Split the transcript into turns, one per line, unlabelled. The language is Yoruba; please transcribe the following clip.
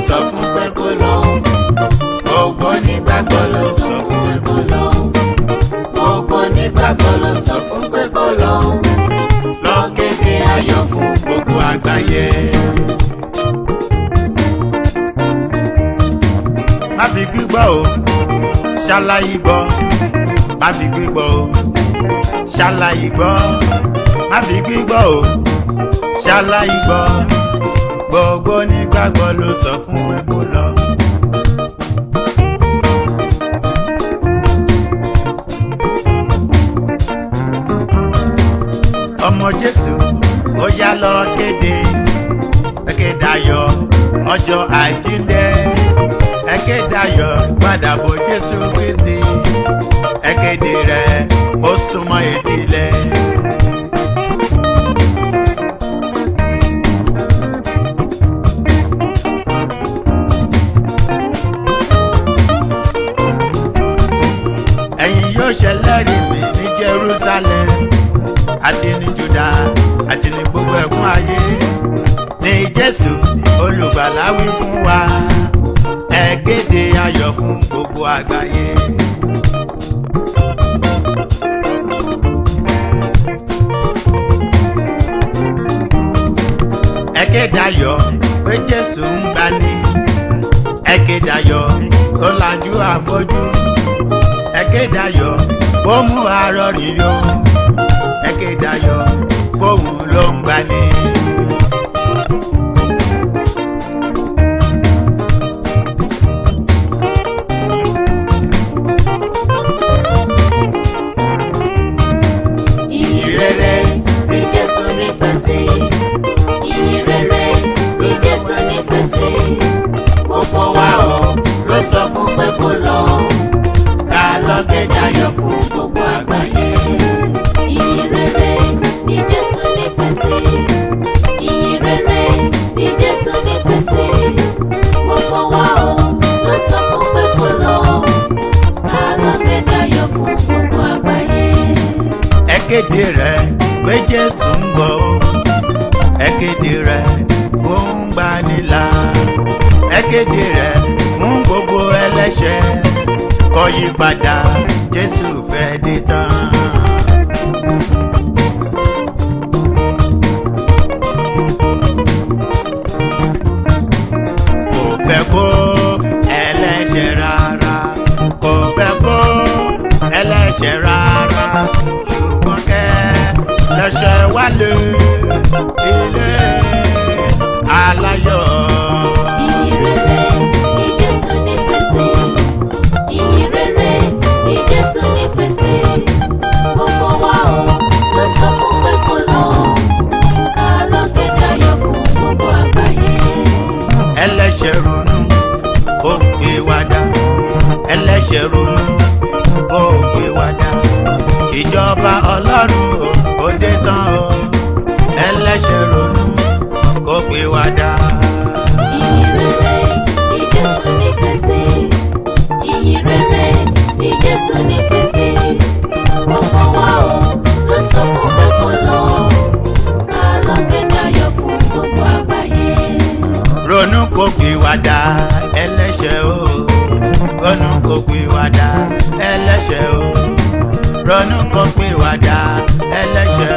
sọ fún pé kó lọ. Gbogbo onígbàgbọ́ ló sọ fún pé kó lọ. Gbogbo onígbàgbọ́ ló sọ fún pé kó lọ. Lọ kéde ayọ̀ fún gbogbo àgbáyé. Má fi gbígbọ́ o, ṣàlàyé gbọ́. Má fi gbígbọ́ o, ṣàlàyé gbọ́. Má fi gbígbọ́ o, ṣàlàyé gbọ́. Gbogbo onígbàgbọ́ ló sọ fún pé kó lọ. Ọmọ Jésù ó yá lọ kéde, ẹ kéde ayọ̀ ọjọ́ àjíǹde, ẹ kéde ayọ̀ ìpadàbọ̀ Jésù Kristi, ẹ kéde rẹ̀ ó súnmọ́ etílé. Ẹ̀yin yóò ṣẹlẹ́rìí mi ní Jerusalem àti ní Júdà àti ní gbogbo ẹ̀kún ayé, ní Jésù olùgbàlà wí fún wa, ẹ kéde ayọ̀ fún gbogbo àgbáyé. Ẹ kéde ayọ̀ pé Jésù ń gbani, ẹ kéde ayọ̀ tó lajú afọ́jú, ẹ kéde ayọ̀ kó mú arọ rìyó, ẹ kéde ayọ̀ kóhùn ló ń gbani.
Ìyìn rere bí Jésù nífẹ̀ẹ́ sí. Ìyìn rere bí Jésù nífẹ̀ẹ́ sí. Gbogbo wa o ló sọ fún pé kó lọ. Ká lọ kéde ayọ̀ fún gbogbo àgbáyé. Ìyìn rere bí Jésù nífẹ̀ẹ́ sí. Ìyìn rere bí Jésù nífẹ̀ẹ́ sí. Gbogbo wa o ló sọ fún pé kó lọ. Ká lọ kéde ayọ̀ fún gbogbo àgbáyé.
Ẹ kéde rẹ̀ pé Jésù ń bọ̀, ẹ kéde rẹ̀ ó ń gbanilà, ẹ kéde rẹ̀ fún gbogbo ẹlẹ́ṣẹ̀, kó yí padà Jésù fẹ́ dé tán. Kò fẹ́ kó ẹlẹ́ṣẹ̀ rárá, kò fẹ́ kó ẹlẹ́ṣẹ̀ rárá, ṣùgbọ́n kẹ́lẹ́ṣẹ̀ wálé ilé aláyọ̀.
Ìyìn rere bí Jésù nífẹ̀ẹ́ sí. Ìyìn rere bí Jésù nífẹ̀ẹ́ sí. Gbogbo wa o ló sọ fún pé kó lọ. Ká lọ kéde ayọ̀ fún gbogbo àgbáyé.
Ẹlẹ́ṣẹ̀ ronú kó gbé wa dá, ẹlẹ́ṣẹ̀ ronú kó gbé wa dá, ìjọba Ọlọ́run ó dé tán o, ẹlẹ́ṣẹ̀ ronú kó gbé wa dá.
Ìyìn rere bí Jésù nífẹ̀ẹ́ sí. Ìyìn rere bí Jésù nífẹ̀ẹ́ sí. Gbogbo wa o ló sọ fún pé kó lọ. Ká lọ kéde ayọ̀ fún gbogbo àgbáyé.
Ronú kó gbé wa dá, ẹlẹ́ṣẹ̀ o, ronú kó gbé wa dá, ẹlẹ́ṣẹ̀ o, ronú kó gbé wa dá, ẹlẹ́ṣẹ̀